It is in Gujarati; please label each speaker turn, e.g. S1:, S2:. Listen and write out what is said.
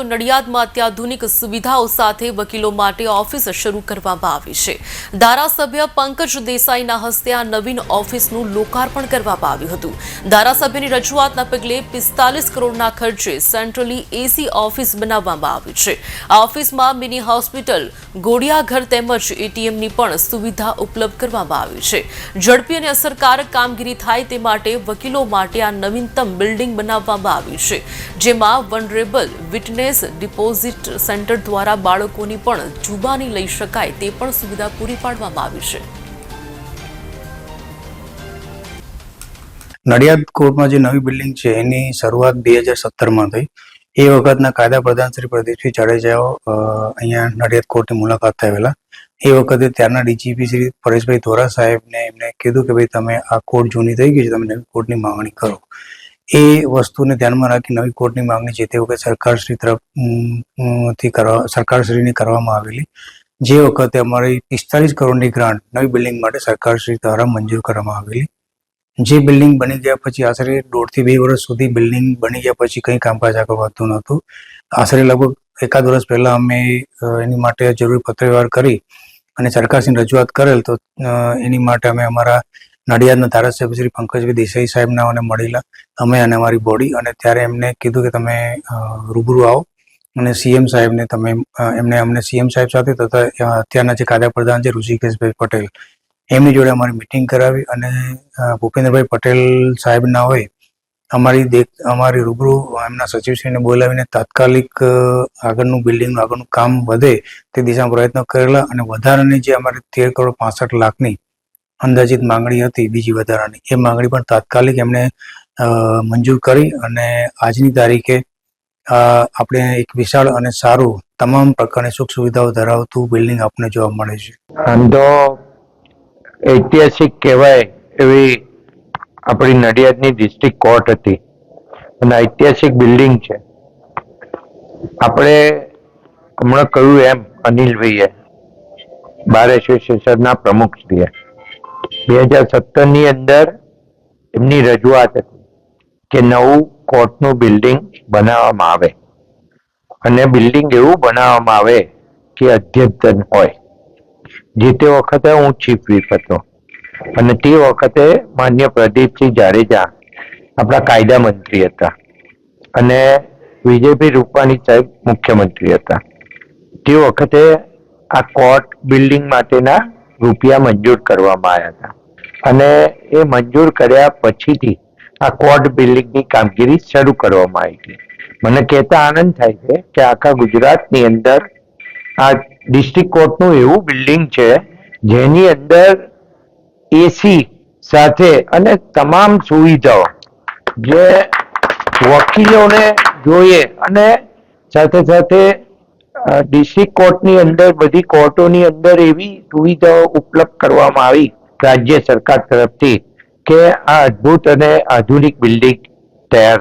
S1: તો નડિયાદમાં અત્યાધુનિક સુવિધાઓ સાથે વકીલો માટે ઓફિસ શરૂ કરવામાં આવી છે। ધારાસભ્ય પંકજ દેસાઈના હસ્તે આ નવીન ઓફિસનું લોકાર્પણ કરવામાં આવ્યું હતું। ધારાસભ્યની રજૂઆતના પગલે 45 કરોડના ખર્ચે સેન્ટ્રલી એસી ઓફિસ બનાવવામાં આવી છે। આ ઓફિસમાં મિની હોસ્પિટલ, ગોળિયાઘર તેમજ એટીએમની પણ સુવિધા ઉપલબ્ધ કરવામાં આવી છે। ઝડપી અને અસરકારક કામગીરી થાય તે માટે વકીલો માટે આ નવીનતમ બિલ્ડિંગ બનાવવામાં આવી છે, જેમાં વનરેબલ વિટનેસ ડિપોઝિટ સેન્ટર દ્વારા બાળકોની પણ જુબાની લઈ શકાય તે પણ સુવિધા પૂરી પાડવામાં આવી છે।
S2: નડિયાદ કોર્ટમાં જે નવી બિલ્ડિંગ છે એની શરૂઆત 2017માં થઈ। એ વખતના કાયદા પ્રધાન શ્રી પ્રદીપસિંહ જાડેજાઓ અહીંયા નડિયાદ કોર્ટની મુલાકાત આવેલા। એ વખતે ત્યારના ડીજીપી શ્રી પરેશભાઈ ધોરા સાહેબને એમને કીધું કે ભાઈ તમે આ કોર્ટ જૂની થઈ ગઈ છે, તમે નવી કોર્ટની માંગણી કરો। એ વસ્તુને ધ્યાનમાં રાખી નવી કોર્ટની માંગણી છે તે વખતે સરકારશ્રીની કરવામાં આવેલી। જે વખતે અમારી 45 કરોડની ગ્રાન્ટ નવી બિલ્ડિંગ માટે સરકારશ્રી દ્વારા મંજૂર કરવામાં આવેલી। જે બિલ્ડિંગ બની ગયા પછી આશરે 1.5 થી 2 વર્ષ સુધી બિલ્ડિંગ બની ગયા પછી કંઈ કામકાજ આગળ વધતું નહોતું। આશરે લગભગ 1 વર્ષ પહેલા અમે એની માટે જરૂરી પત્રવ્યવહાર કરી અને સરકારશ્રીને રજૂઆત કરેલ, તો એની માટે અમે અમારા નડિયાદના ધારાસભ્ય શ્રી પંકજભાઈ દેસાઈ સાહેબને મળેલા, અમે અને અમારી બોડી, અને ત્યારે એમને કીધું કે તમે રૂબરૂ આવો અને સીએમ સાહેબને અમને સીએમ સાહેબ સાથે તથા અત્યારના જે કાયદા પ્રધાન છે ઋષિકેશભાઈ પટેલ એમની જોડે અમારી મિટિંગ કરાવી અને ભૂપેન્દ્રભાઈ પટેલ સાહેબના હોય અમારી રૂબરૂ એમના સચિવશ્રીને બોલાવીને તાત્કાલિક આગળનું બિલ્ડિંગનું આગળનું કામ વધે તે દિશામાં પ્રયત્નો કરેલા અને વધારાની જે અમારી 13,65,00,000ની અંદાજિત માંગણી હતી બીજી વધારાની, એ માંગણી પણ તાત્કાલિક એમણે મંજૂર કરી અને આજની તારીખે આપણે એક વિશાળ અને સારું તમામ પ્રકારની સુખ સુવિધાઓ ધરાવતું બિલ્ડિંગ આપણને જોવા મળે છે।
S3: આમ તો ઐતિહાસિક કહેવાય એવી આપણી નડિયાદની ડિસ્ટ્રિક્ટ કોર્ટ હતી અને ઐતિહાસિક બિલ્ડિંગ છે। આપણે હમણાં કહ્યું એમ અનિલભાઈએ બાર એસોસિએશનના પ્રમુખશ્રીએ 2017ની અંદર એમની રજૂઆત હતી કે નવું કોર્ટનું બિલ્ડિંગ બનાવવામાં આવે અને બિલ્ડિંગ એવું બનાવવામાં આવે કે અદ્યતન હોય। જે તે વખતે હું ચીફ વ્હીપ હતો અને તે વખતે માન્ય પ્રદીપસિંહ જાડેજા આપણા કાયદા મંત્રી હતા અને વિજયભાઈ રૂપાણી સાહેબ મુખ્યમંત્રી હતા। તે વખતે આ કોર્ટ બિલ્ડિંગ માટેના રૂપિયા મંજૂર કરવામાં આવ્યા હતા અને એ મંજૂર કર્યા પછીથી આ કોર્ટ બિલ્ડિંગની કામગીરી શરૂ કરવામાં આવી હતી। મને કહેતા આનંદ થાય છે કે આખા ગુજરાતની અંદર આ ડિસ્ટ્રિક્ટ કોર્ટનું એવું બિલ્ડિંગ છે જેની અંદર એસી સાથે અને તમામ સુવિધાઓ જે વકીલોને જોઈએ અને સાથે સાથે ડિસ્ટ્રિક્ટ કોર્ટની અંદર બધી કોર્ટોની અંદર એવી સુવિધાઓ ઉપલબ્ધ કરવામાં આવી રાજ્ય સરકાર તરફથી કે આ અદ્ભુત અને આધુનિક બિલ્ડિંગ તૈયાર